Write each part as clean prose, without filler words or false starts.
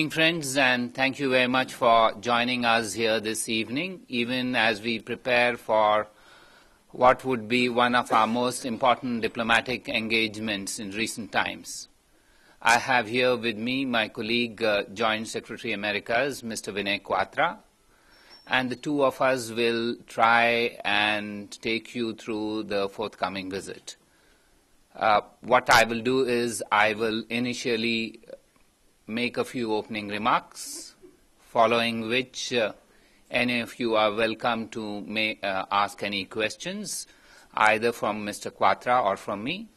evening, friends, and thank you very much for joining us here this evening, even as we prepare for what would be one of our most important diplomatic engagements in recent times. I have here with me my colleague, Joint Secretary Americas, Mr. Vinay Quatra, and the two of us will try and take you through the forthcoming visit. What I will do is I will initially make a few opening remarks, following which any of you are welcome to ask any questions, either from Mr. Quatra or from me.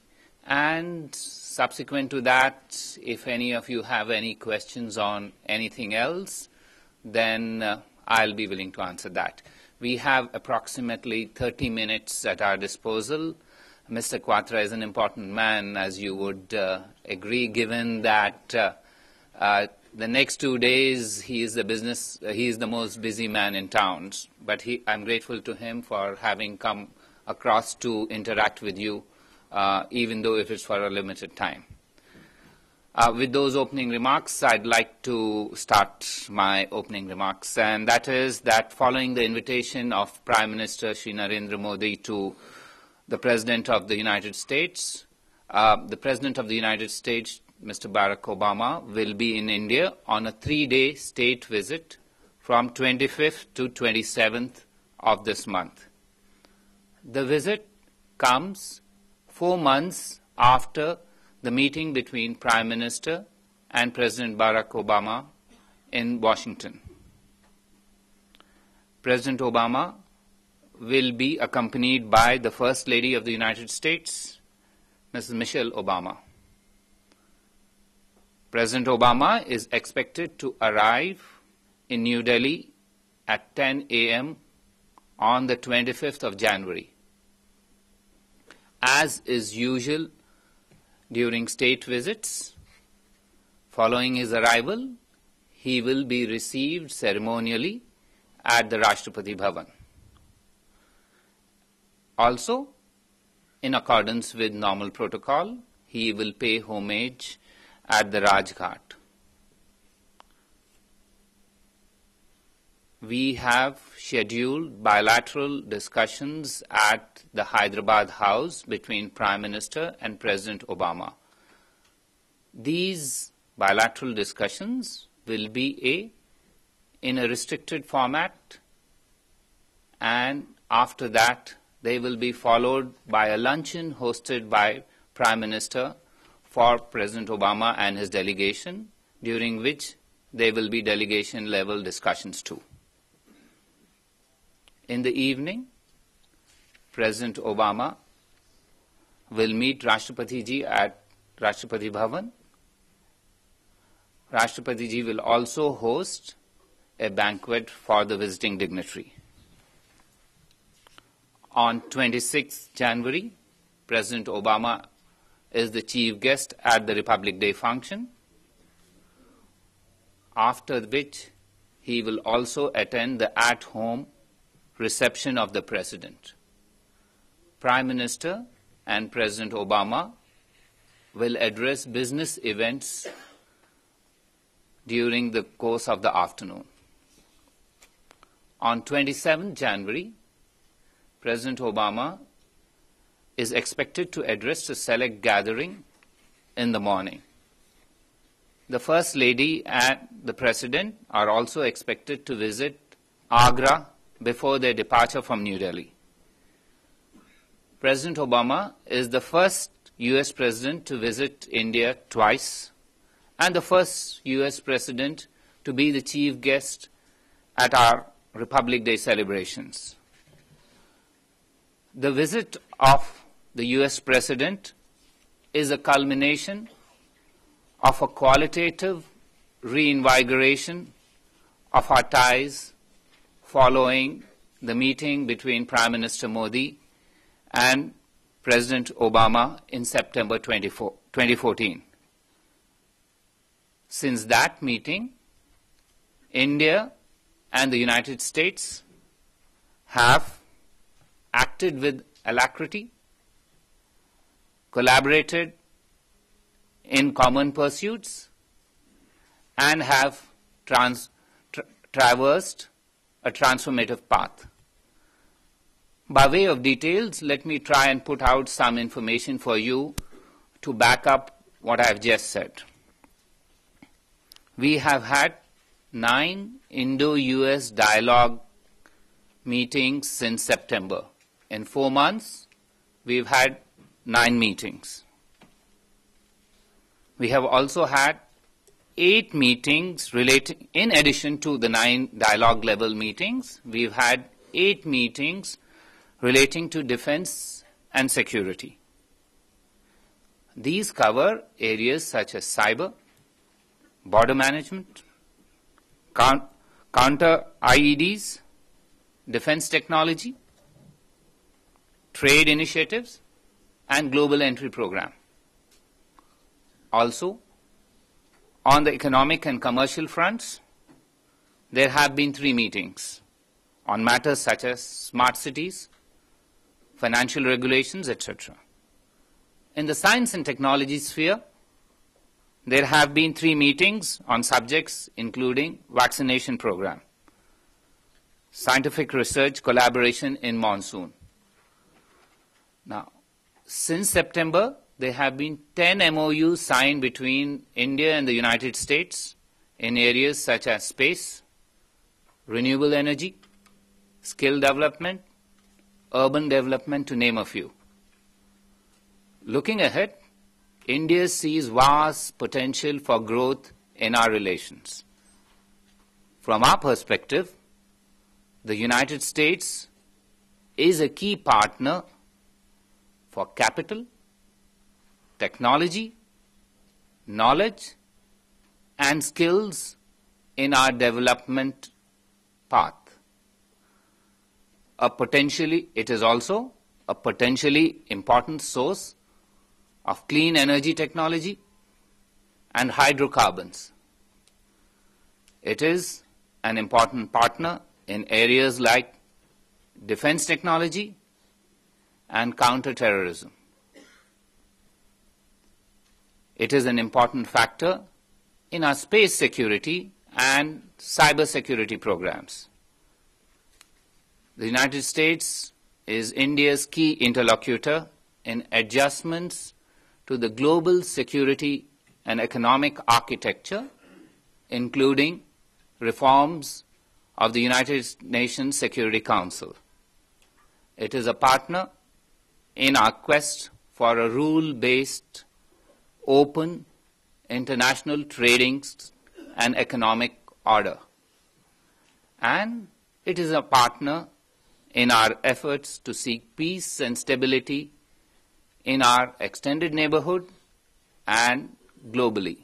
And subsequent to that, if any of you have any questions on anything else, then I'll be willing to answer that. We have approximately 30 minutes at our disposal. Mr. Quatra is an important man, as you would agree, given that the next 2 days he is the most busy man in town. But I'm grateful to him for having come across to interact with you, even though if it's for a limited time. With those opening remarks, I'd like to start my opening remarks, and that is that following the invitation of Prime Minister Shri Narendra Modi to the President of the United States, Mr. Barack Obama, will be in India on a 3-day state visit from 25th to 27th of this month. The visit comes 4 months after the meeting between Prime Minister and President Barack Obama in Washington. President Obama will be accompanied by the First Lady of the United States, Mrs. Michelle Obama. President Obama is expected to arrive in New Delhi at 10 a.m. on the 25th of January. As is usual during state visits, following his arrival, he will be received ceremonially at the Rashtrapati Bhavan. Also, in accordance with normal protocol, he will pay homage at the Rajghat. We have scheduled bilateral discussions at the Hyderabad House between Prime Minister and President Obama. These bilateral discussions will be in a restricted format, and after that they will be followed by a luncheon hosted by Prime Minister for President Obama and his delegation, during which there will be delegation-level discussions too. In the evening, President Obama will meet Rashtrapati Ji at Rashtrapati Bhavan. Rashtrapati Ji will also host a banquet for the visiting dignitary. On 26th January, President Obama is the chief guest at the Republic Day function, after which he will also attend the at-home reception of the President. Prime Minister and President Obama will address business events during the course of the afternoon. On 27 January, President Obama is expected to address a select gathering in the morning. The First Lady and the President are also expected to visit Agra before their departure from New Delhi. President Obama is the first U.S. President to visit India twice and the first U.S. President to be the chief guest at our Republic Day celebrations. The visit of the U.S. President is a culmination of a qualitative reinvigoration of our ties following the meeting between Prime Minister Modi and President Obama in September 2014. Since that meeting, India and the United States have acted with alacrity, collaborated in common pursuits, and have traversed a transformative path. By way of details, let me try and put out some information for you to back up what I have just said. We have had 9 Indo-US dialogue meetings since September. In 4 months, we've had 9 meetings. We have also had 8 meetings relating, in addition to the 9 dialogue level meetings, we've had 8 meetings relating to defense and security. These cover areas such as cyber, border management, counter IEDs, defense technology, trade initiatives, and global entry program. Also, on the economic and commercial fronts, there have been 3 meetings on matters such as smart cities, financial regulations, etc. In the science and technology sphere, there have been 3 meetings on subjects including vaccination program, scientific research collaboration in monsoon. Now, since September, there have been 10 MOUs signed between India and the United States in areas such as space, renewable energy, skill development, urban development, to name a few. Looking ahead, India sees vast potential for growth in our relations. From our perspective, the United States is a key partner for capital, technology, knowledge, and skills in our development path. It is also a potentially important source of clean energy technology and hydrocarbons. It is an important partner in areas like defense technology and counter-terrorism. It is an important factor in our space security and cyber security programs. The United States is India's key interlocutor in adjustments to the global security and economic architecture, including reforms of the United Nations Security Council. It is a partner in our quest for a rule-based, open, international trading and economic order. And it is a partner in our efforts to seek peace and stability in our extended neighborhood and globally.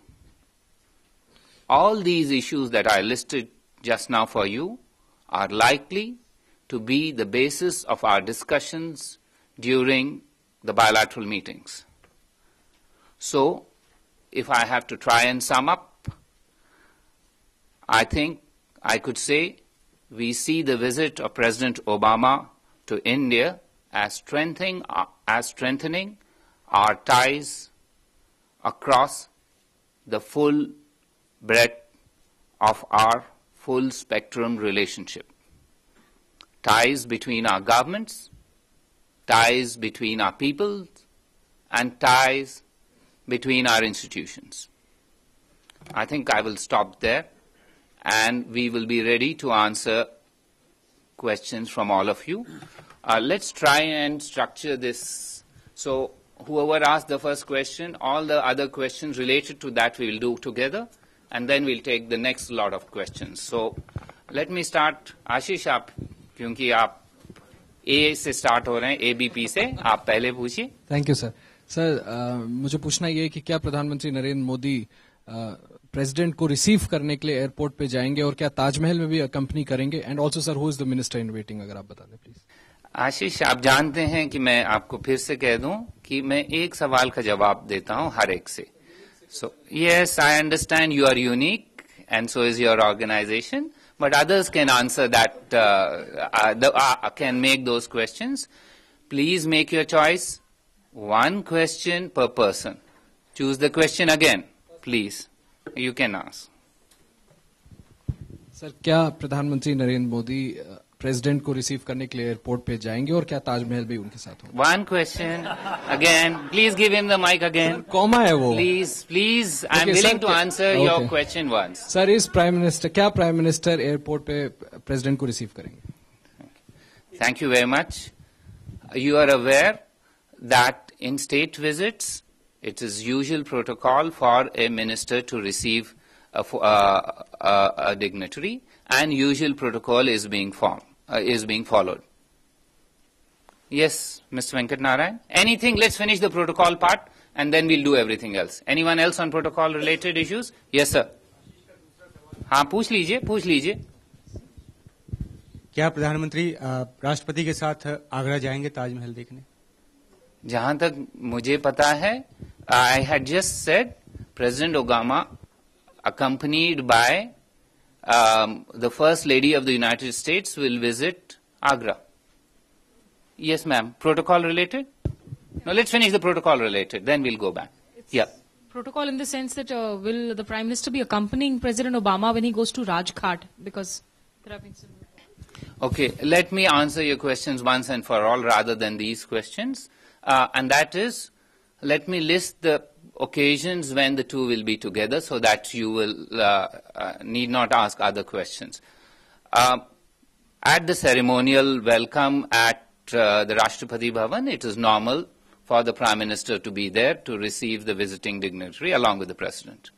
All these issues that I listed just now for you are likely to be the basis of our discussions during the bilateral meetings. So, if I have to try and sum up, I think I could say we see the visit of President Obama to India as strengthening our ties across the full breadth of our full spectrum relationship. Ties between our governments, ties between our peoples, and ties between our institutions. I think I will stop there, and we will be ready to answer questions from all of you. Let's try and structure this. So whoever asked the first question, all the other questions related to that we will do together, and then we'll take the next lot of questions. So let me start. आशीष, आप क्योंकि आप ए से start हो रहे हैं, ABP से, आप पहले पूछिए. Thank you sir. सर, मुझे पूछना ये है कि क्या प्रधानमंत्री नरेंद्र मोदी प्रेसिडेंट को रिसीव करने के लिए एयरपोर्ट पे जाएंगे और क्या ताजमहल में भी अकम्पनी करेंगे? And also sir, who is the minister in waiting, अगर आप बता दें प्लीज. आशीष, आप जानते हैं कि मैं आपको फिर से कह दूं कि मैं एक सवाल का जवाब देता हूं हर एक से. So yes, I understand you are unique and so is your organisation, but others can answer that, can make those questions. Please make your choice. One question per person. Choose the question again, please. You can ask. Sir, क्या प्रधानमंत्री Narendra Modi president को receive करने के लिए airport पे जाएंगे और क्या ताजमहल भी उनके साथ होगा? One question again. Please give him the mic again. Comma है वो. Please. I'm Okay, willing sir, to answer your okay. question once. Sir, इस क्या प्राइम मिनिस्टर एयरपोर्ट पे प्रेसिडेंट को रिसीव करेंगे? Thank you very much. You are aware that in state visits, it is usual protocol for a minister to receive a dignitary, and usual protocol is being followed. Yes, Mr. Venkat Narayan. Anything? Let's finish the protocol part, and then we'll do everything else. Anyone else on protocol-related issues? Yes, sir. हाँ, पूछ लीजिए. क्या प्रधानमंत्री राष्ट्रपति के साथ आगरा जाएंगे ताजमहल देखने? जहां तक मुझे पता है, I had just said President Obama, accompanied by the First Lady of the United States, will visit Agra. Yes, ma'am. Protocol related? No, let's finish the protocol related, then we'll go back. Yeah. Protocol in the sense that will the Prime Minister be accompanying President Obama when he goes to Rajghat? Because there have been some... Okay, let me answer your questions once and for all rather than these questions. And that is, let me list the occasions when the two will be together so that you will need not ask other questions. At the ceremonial welcome at the Rashtrapati Bhavan, it is normal for the Prime Minister to be there to receive the visiting dignitary along with the President.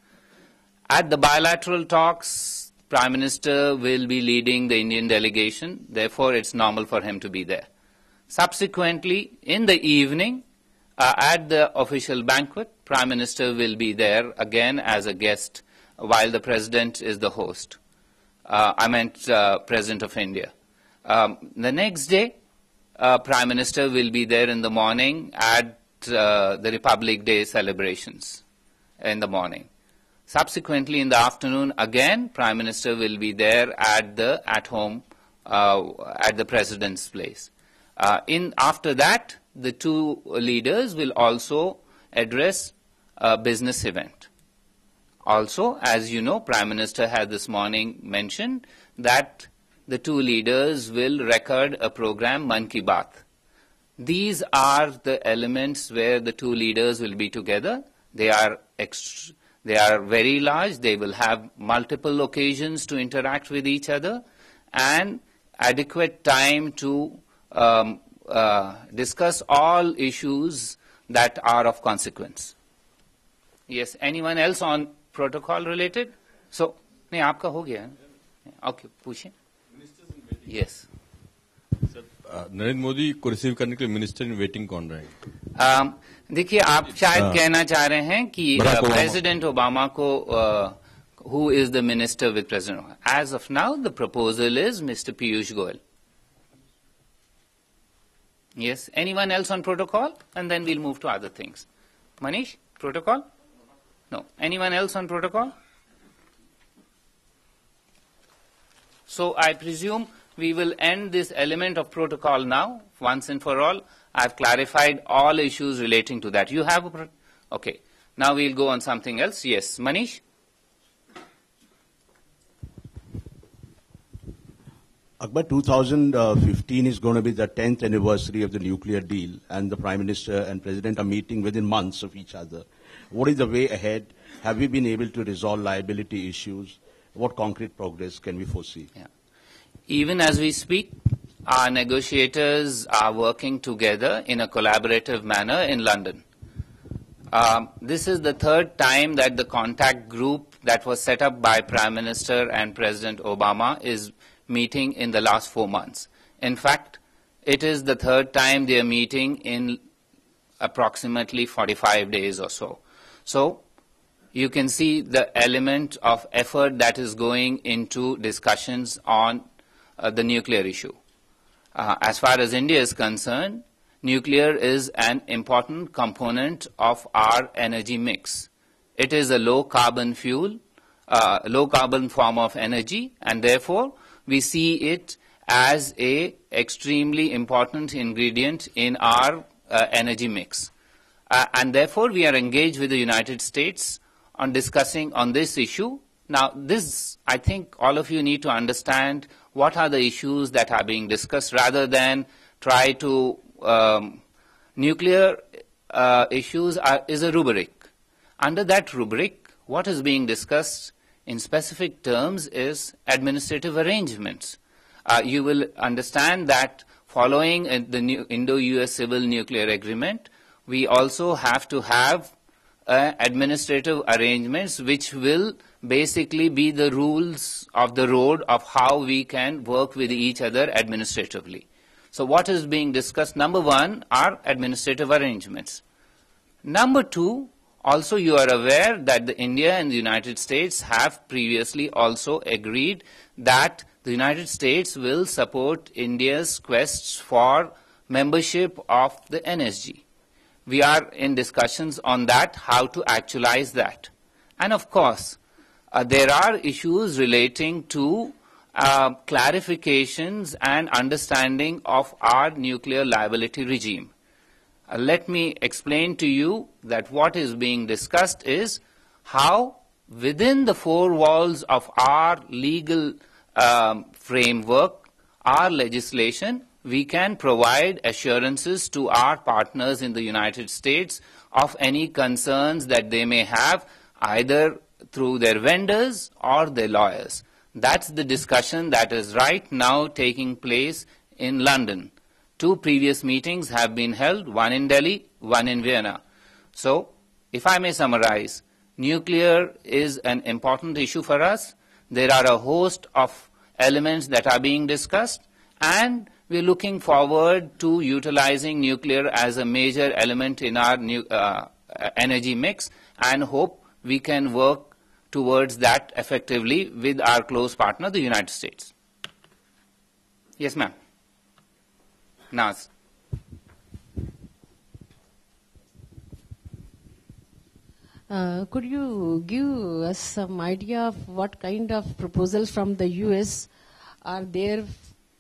At the bilateral talks, Prime Minister will be leading the Indian delegation, therefore it's normal for him to be there. Subsequently, in the evening, at the official banquet, Prime Minister will be there again as a guest while the President is the host. I meant President of India. The next day, Prime Minister will be there in the morning at the Republic Day celebrations in the morning. Subsequently, in the afternoon, again, Prime Minister will be there at home at the President's place. After that, the two leaders will also address a business event. Also, as you know, Prime Minister has this morning mentioned that the two leaders will record a program, Man Ki Baat. These are the elements where the two leaders will be together. They are very large. They will have multiple occasions to interact with each other and adequate time to discuss all issues that are of consequence. Yes, anyone else on protocol related? So, नहीं आपका हो गया. Okay, पूछिए. Yes. Narendra Modi को receive करने के लिए minister in waiting कौन रहेंगे? देखिए, आप शायद कहना चाह रहे हैं कि प्रेसिडेंट ओबामा को who is the minister with President Obama. As of now, the proposal is Mr. Piyush Goyal. Yes. Anyone else on protocol? And then we'll move to other things. Manish, protocol? No. Anyone else on protocol? So I presume we will end this element of protocol now, once and for all. I've clarified all issues relating to that. You have a okay. Now we'll go on something else. Yes, Manish? Akbar, 2015 is going to be the 10th anniversary of the nuclear deal, and the Prime Minister and President are meeting within months of each other. What is the way ahead? Have we been able to resolve liability issues? What concrete progress can we foresee? Yeah. Even as we speak, our negotiators are working together in a collaborative manner in London. This is the third time that the contact group that was set up by Prime Minister and President Obama is meeting in the last 4 months. In fact, it is the third time they are meeting in approximately 45 days or so. So, you can see the element of effort that is going into discussions on the nuclear issue. As far as India is concerned, nuclear is an important component of our energy mix. It is a low-carbon fuel, low-carbon form of energy, and therefore, we see it as an extremely important ingredient in our energy mix. And therefore, we are engaged with the United States on discussing on this issue Now, this, I think all of you need to understand what are the issues that are being discussed rather than try to, nuclear issues is a rubric. Under that rubric, what is being discussed in specific terms is administrative arrangements. You will understand that following the new Indo-US Civil Nuclear Agreement, we also have to have administrative arrangements which will basically be the rules of the road of how we can work with each other administratively. So what is being discussed? Number one are administrative arrangements. Number two, also you are aware that India and the United States have previously also agreed that the United States will support India's quests for membership of the NSG. We are in discussions on that, how to actualize that. And of course, there are issues relating to clarifications and understanding of our nuclear liability regime. Let me explain to you that what is being discussed is how within the four walls of our legal framework, our legislation, we can provide assurances to our partners in the United States of any concerns that they may have either through their vendors or their lawyers. That's the discussion that is right now taking place in London. 2 previous meetings have been held, one in Delhi, one in Vienna. So, if I may summarize, nuclear is an important issue for us. There are a host of elements that are being discussed, and we're looking forward to utilizing nuclear as a major element in our energy mix, and hope we can work towards that effectively with our close partner, the United States. Yes, ma'am. Naz. Could you give us some idea of what kind of proposals from the US are there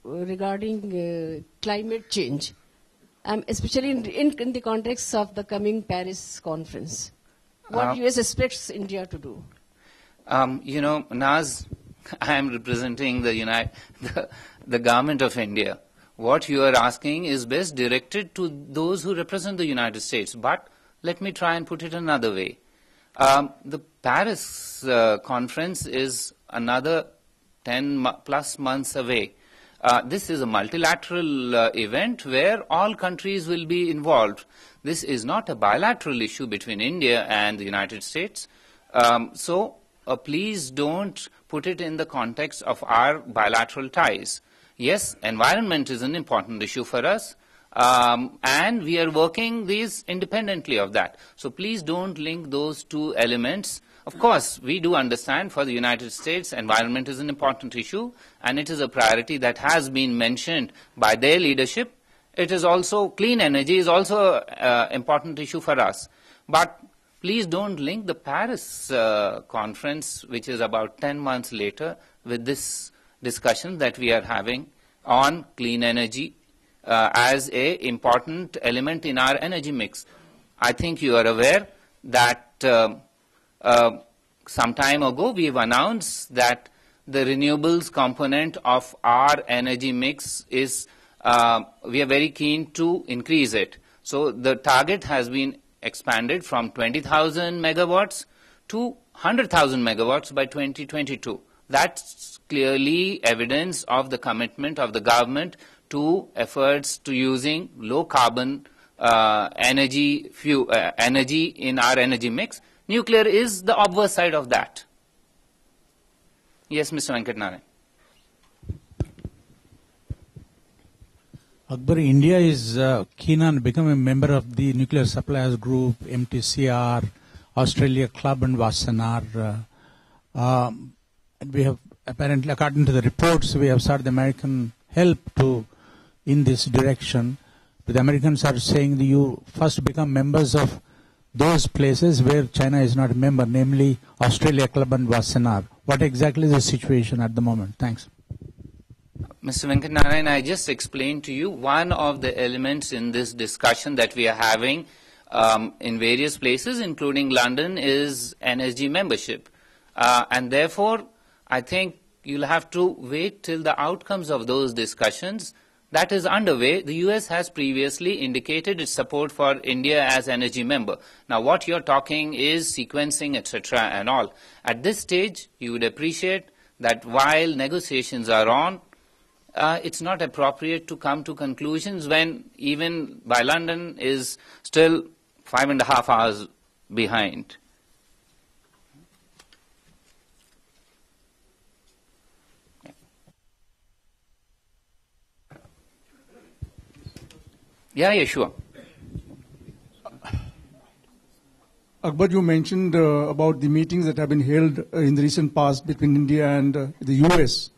regarding climate change, especially in the context of the coming Paris conference? What US expects India to do? Naz, I am representing the government of India. What you are asking is best directed to those who represent the United States. But let me try and put it another way. The Paris conference is another 10 plus months away. This is a multilateral event where all countries will be involved. This is not a bilateral issue between India and the United States. So please don't put it in the context of our bilateral ties. Yes, environment is an important issue for us, and we are working these independently of that. So please don't link those two elements. Of course, we do understand for the United States, environment is an important issue, and it is a priority that has been mentioned by their leadership. It is also, clean energy is also an important issue for us. But please don't link the Paris conference, which is about 10 months later, with this discussion that we are having on clean energy as an important element in our energy mix. I think you are aware that some time ago we have announced that the renewables component of our energy mix is, we are very keen to increase it. So the target has been expanded from 20,000 megawatts to 100,000 megawatts by 2022. That's clearly evidence of the commitment of the government to efforts to using low carbon energy in our energy mix. Nuclear is the obverse side of that. Yes, Mr. Venkatnarayan. Akbar, India is keen on becoming a member of the Nuclear Suppliers Group, MTCR, Australia Club and Wassenaar. We have apparently, according to the reports, we have sought the American help in this direction. But the Americans are saying that you first become members of those places where China is not a member, namely Australia Club and Wassenaar. What exactly is the situation at the moment? Thanks. Mr. Venkatnarayan, I just explained to you one of the elements in this discussion that we are having in various places, including London, is NSG membership. And therefore, I think you'll have to wait till the outcomes of those discussions. That is underway. The US has previously indicated its support for India as energy member. Now, what you're talking is sequencing, etc. and all. At this stage, you would appreciate that while negotiations are on, it's not appropriate to come to conclusions when even by London is still 5.5 hours behind. Yeah, sure. Akbar, you mentioned about the meetings that have been held in the recent past between India and the US.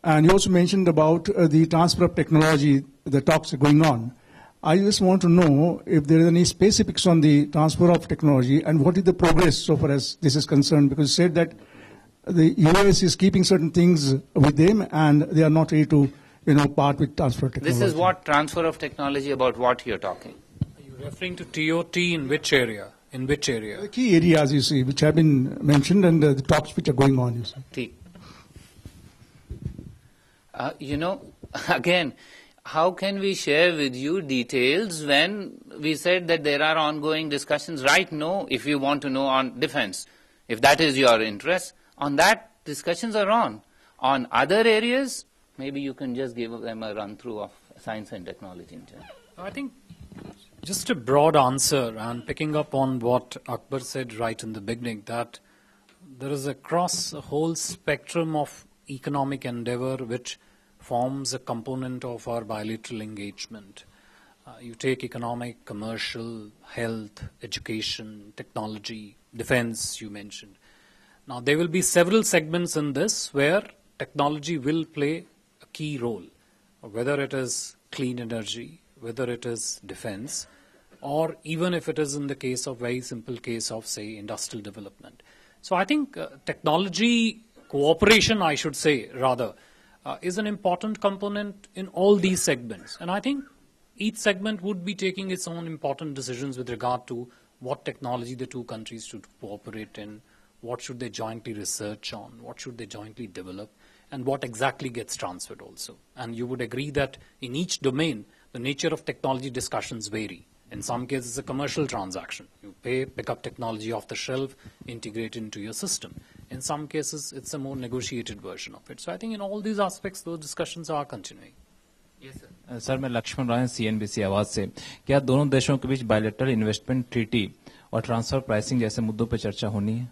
And you also mentioned about the transfer of technology, the talks are going on. I just want to know if there is any specifics on the transfer of technology and what is the progress so far as this is concerned, because you said that the US is keeping certain things with them and they are not ready to part with transfer of technology. This is what transfer of technology, about what you're talking? Are you referring to TOT in which area? In which area? The key areas, you see, which have been mentioned and the talks which are going on, you see. Again, how can we share with you details when we said that there are ongoing discussions right now, if you want to know on defense, if that is your interest, on that discussions are on. On other areas, maybe you can just give them a run-through of science and technology in general. I think just a broad answer, and picking up on what Akbar said right in the beginning, that there is across a whole spectrum of economic endeavor which forms a component of our bilateral engagement. You take economic, commercial, health, education, technology, defense, you mentioned. Now, there will be several segments in this where technology will play a key role, whether it is clean energy, whether it is defense, or even if it is in the case of very simple case of, say, industrial development. So I think technology cooperation, I should say, rather, is an important component in all these segments. And I think each segment would be taking its own important decisions with regard to what technology the two countries should cooperate in, what should they jointly research on, what should they jointly develop, and what exactly gets transferred also. And you would agree that in each domain, the nature of technology discussions vary. In some cases, it's a commercial transaction. You pick up technology off the shelf, integrate it into your system. In some cases, it's a more negotiated version of it. So I think in all these aspects, those discussions are continuing. Yes, sir. Sir, मैं लक्ष्मण राय CNBC आवाज से, क्या दोनों देशों के बीच bilateral investment treaty और transfer pricing जैसे मुद्दों पर चर्चा होनी है?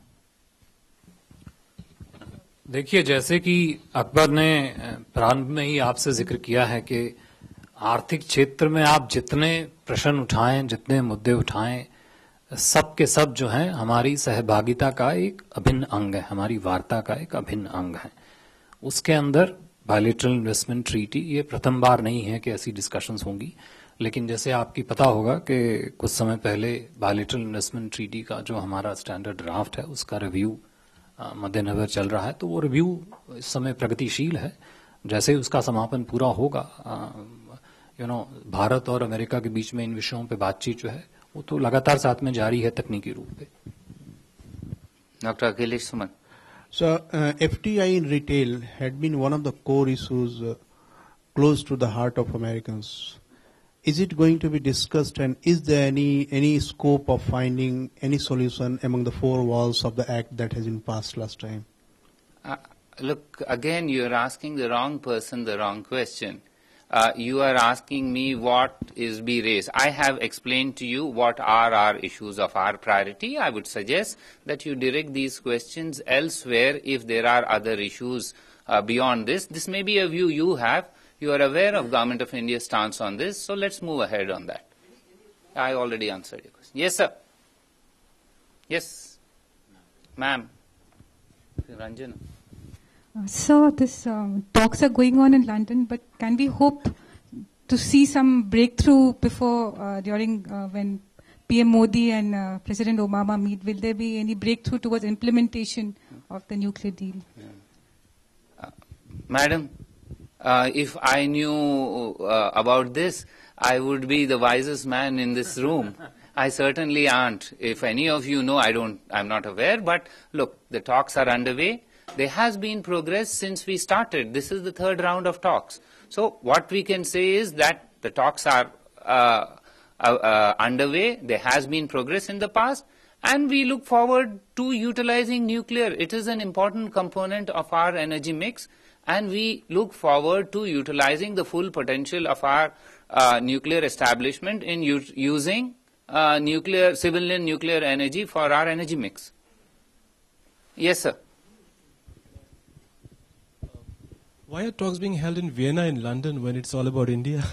देखिए, जैसे कि अकबर ने प्रारंभ में ही आपसे जिक्र किया है कि आर्थिक क्षेत्र में आप जितने प्रश्न उठाएं, जितने मुद्दे उठाएं, सब के सब जो हैं हमारी सहभागिता का एक अभिन्न अंग है, हमारी वार्ता का एक अभिन्न अंग है. उसके अंदर बायलैटरल इन्वेस्टमेंट ट्रीटी ये प्रथम बार नहीं है कि ऐसी डिस्कशंस होंगी, लेकिन जैसे आपकी पता होगा कि कुछ समय पहले बायलैटरल इन्वेस्टमेंट ट्रीटी का जो हमारा स्टैंडर्ड ड्राफ्ट है उसका रिव्यू मद्देनजर चल रहा है. तो वो रिव्यू इस समय प्रगतिशील है. जैसे ही उसका समापन पूरा होगा, भारत और अमेरिका के बीच में इन विषयों पे बातचीत जो है वो तो लगातार साथ में जारी है तकनीकी रूप पे. Doctor Akhilesh Suman. So, FDI in retail had been one of the core issues close to the heart of Americans. Is it going to be discussed, and is there any scope of finding any solution among the four walls of the act that has been passed last time? Look, again, you are asking the wrong person the wrong question. You are asking me what is be raised. I have explained to you what are our issues of our priority. I would suggest that you direct these questions elsewhere if there are other issues beyond this. This may be a view you have. You are aware of Government of India's stance on this, so let's move ahead on that. I already answered your question. Yes, sir. Yes. Ma'am. Ranjana. So this talks are going on in London, but can we hope to see some breakthrough before, during when PM Modi and President Obama meet? Will there be any breakthrough towards implementation of the nuclear deal? Madam, if I knew about this, I would be the wisest man in this room. I certainly aren't. If any of you know, I'm not aware, but look, the talks are underway. There has been progress since we started. This is the third round of talks. So what we can say is that the talks are underway. There has been progress in the past, and we look forward to utilizing nuclear. It is an important component of our energy mix, and we look forward to utilizing the full potential of our nuclear establishment in using civilian nuclear energy for our energy mix. Yes, sir. Why are talks being held in Vienna and London when it's all about India?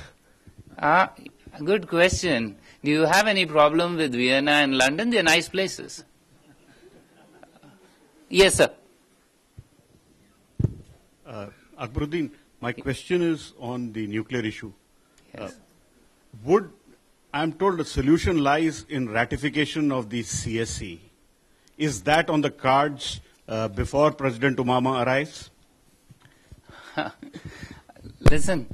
Good question. Do you have any problem with Vienna and London? They're nice places. Yes, sir. Akbaruddin, my question is on the nuclear issue. Yes. I'm told the solution lies in ratification of the CSC. Is that on the cards before President Obama arrives? Listen,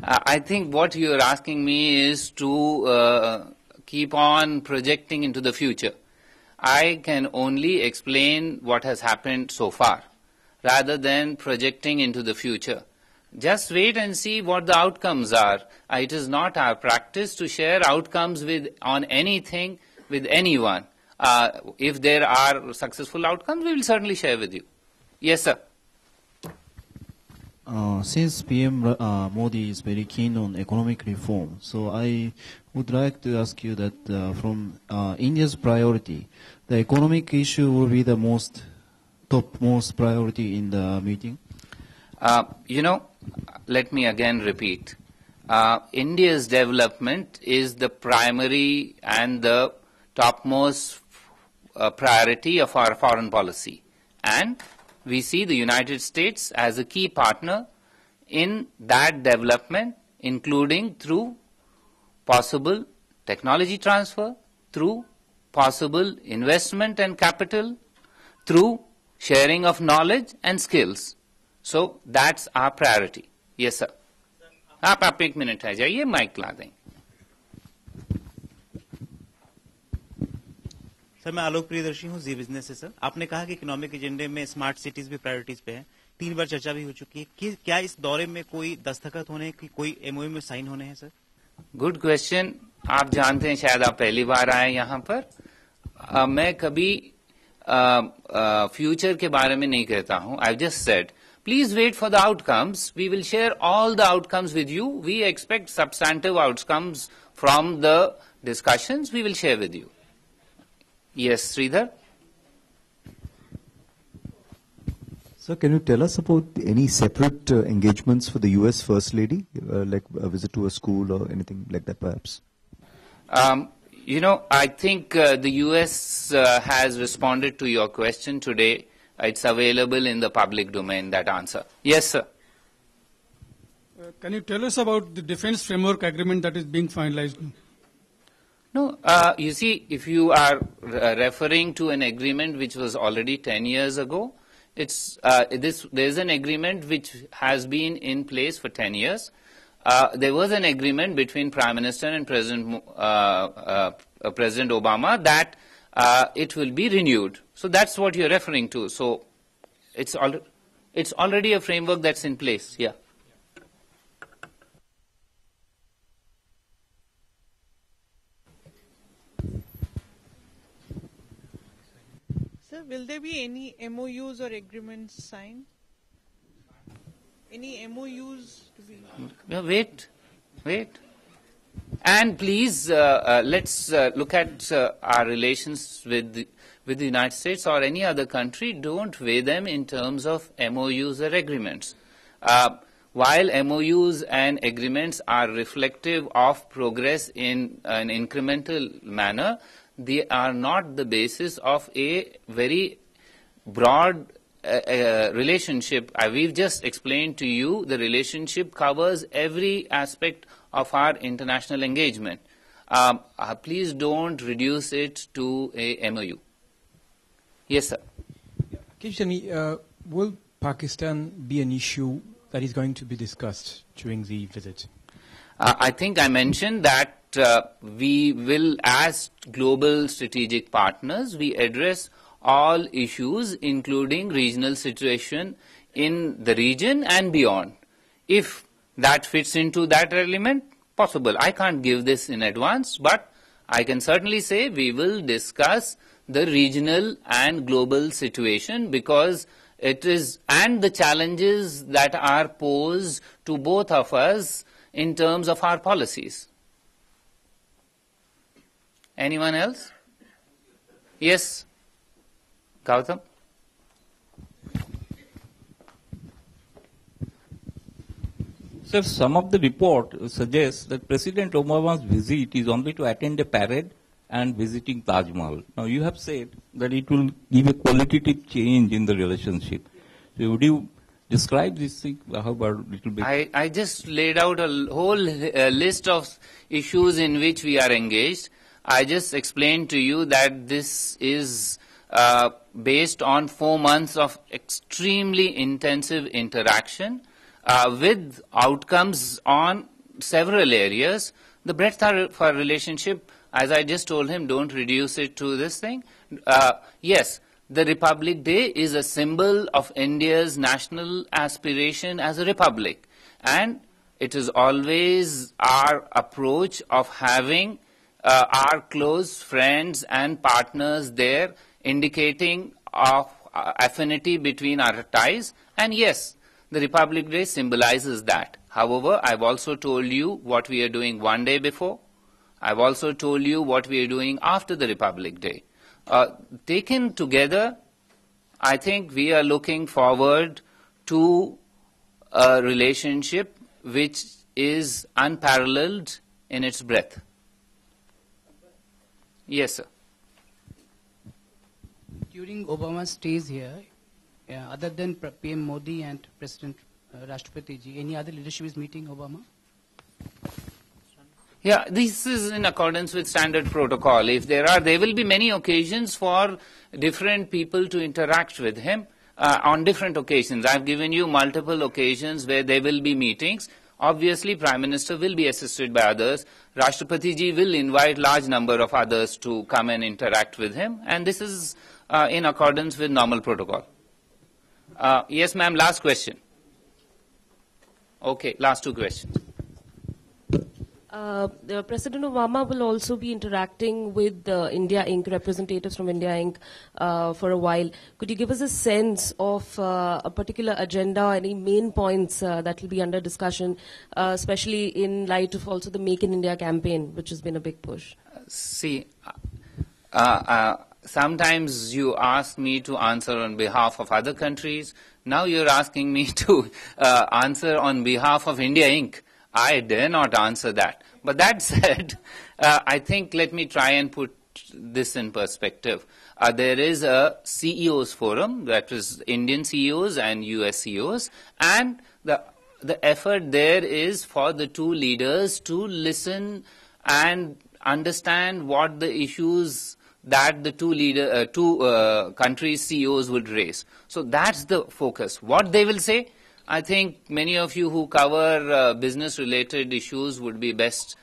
I think what you're asking me is to keep on projecting into the future. I can only explain what has happened so far, rather than projecting into the future. Just wait and see what the outcomes are. It is not our practice to share outcomes on anything with anyone. If there are successful outcomes, we will certainly share with you. Yes, sir. Since PM Modi is very keen on economic reform, so I would like to ask you that from India's priority, the economic issue will be the topmost priority in the meeting? Let me again repeat. India's development is the primary and the topmost priority of our foreign policy. And we see the United States as a key partner in that development, including through possible technology transfer, through possible investment and capital, through sharing of knowledge and skills. So that's our priority. Yes, sir. आप एक minute आ जाइए, mic ला दें. Sir मैं आलोक प्रियदर्शी हूँ, जी business से. Sir आपने कहा कि इकोनॉमिक एजेंडे में स्मार्ट सिटीज भी प्रायोरिटीज पे है. 3 बार चर्चा भी हो चुकी है कि क्या इस दौरे में कोई दस्तखत होने की, कोई एमओयू में साइन होने हैं? Sir good question. आप जानते हैं, शायद आप पहली बार आए यहाँ पर. मैं कभी फ्यूचर के बारे में नहीं कहता हूँ. I just said please wait for the outcomes. We will share all the outcomes with you. We expect substantive outcomes from the discussions. We will share with you. Yes, Sridhar? Sir, can you tell us about any separate engagements for the U.S. First Lady, like a visit to a school or anything like that, perhaps? I think the U.S. has responded to your question today. It's available in the public domain, that answer. Yes, sir. Can you tell us about the defense framework agreement that is being finalized? No, you see, if you are referring to an agreement which was already 10 years ago, there's an agreement which has been in place for 10 years. There was an agreement between Prime Minister and President Obama that it will be renewed. So that's what you're referring to. So it's already a framework that's in place. Yeah. Sir, will there be any MOUs or agreements signed? Any MOUs to be? Wait. And please, let's look at our relations with the United States or any other country. Don't weigh them in terms of MOUs or agreements. While MOUs and agreements are reflective of progress in an incremental manner, they are not the basis of a very broad relationship. We've just explained to you the relationship covers every aspect of our international engagement. Please don't reduce it to a MOU. Yes, sir. Can you tell me, will Pakistan be an issue that is going to be discussed during the visit? I think I mentioned that we will, as global strategic partners, we address all issues, including regional situation in the region and beyond. If that fits into that element, possible. I can't give this in advance, but I can certainly say we will discuss the regional and global situation, because it is, and the challenges that are posed to both of us in terms of our policies. Anyone else? Yes, Gautam? Sir, some of the report suggests that President Obama's visit is only to attend a parade and visiting Taj Mahal. Now, you have said that it will give a qualitative change in the relationship. So would you describe this thing? How about a little bit? I just laid out a whole list of issues in which we are engaged. I just explained to you that this is based on 4 months of extremely intensive interaction with outcomes on several areas. The breadth of our relationship, as I just told him, don't reduce it to this thing. Yes, the Republic Day is a symbol of India's national aspiration as a republic. And it is always our approach of having our close friends and partners there, indicating of affinity between our ties. And yes, the Republic Day symbolizes that. However, I've also told you what we are doing one day before. I've also told you what we are doing after the Republic Day. Taken together, I think we are looking forward to a relationship which is unparalleled in its breadth. Yes, sir. During Obama's stays here, other than PM Modi and President Rashtrapati ji, any other leadership is meeting Obama? Yeah, this is in accordance with standard protocol. If there will be many occasions for different people to interact with him on different occasions. I've given you multiple occasions where there will be meetings. Obviously, Prime Minister will be assisted by others. Rashtrapati ji will invite large number of others to come and interact with him. And this is in accordance with normal protocol. Yes, ma'am, last question. Okay, last 2 questions. President Obama will also be interacting with India Inc. representatives from India Inc. For a while. Could you give us a sense of a particular agenda or any main points that will be under discussion, especially in light of also the Make in India campaign, which has been a big push? See, sometimes you ask me to answer on behalf of other countries. Now you're asking me to answer on behalf of India Inc. I dare not answer that. But that said, I think let me try and put this in perspective. There is a CEOs forum, that is Indian CEOs and US CEOs, and the effort there is for the 2 leaders to listen and understand what the issues that the 2 countries' CEOs would raise. So that's the focus. What they will say, I think many of you who cover business-related issues would be best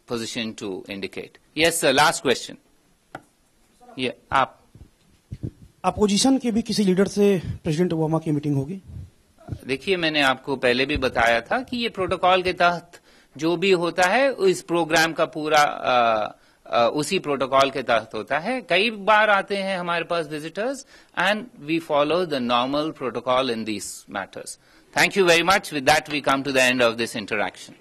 positioned to indicate. Yes, sir, last question. Yeah, आप. Opposition के भी किसी leader से president Obama की meeting होगी? देखिए, मैंने आपको पहले भी बताया था कि ये प्रोटोकॉल के तहत जो भी होता है, इस प्रोग्राम का पूरा उसी प्रोटोकॉल के तहत होता है. कई बार आते हैं हमारे पास visitors and we follow the normal protocol in these matters. Thank you very much. With that, we come to the end of this interaction.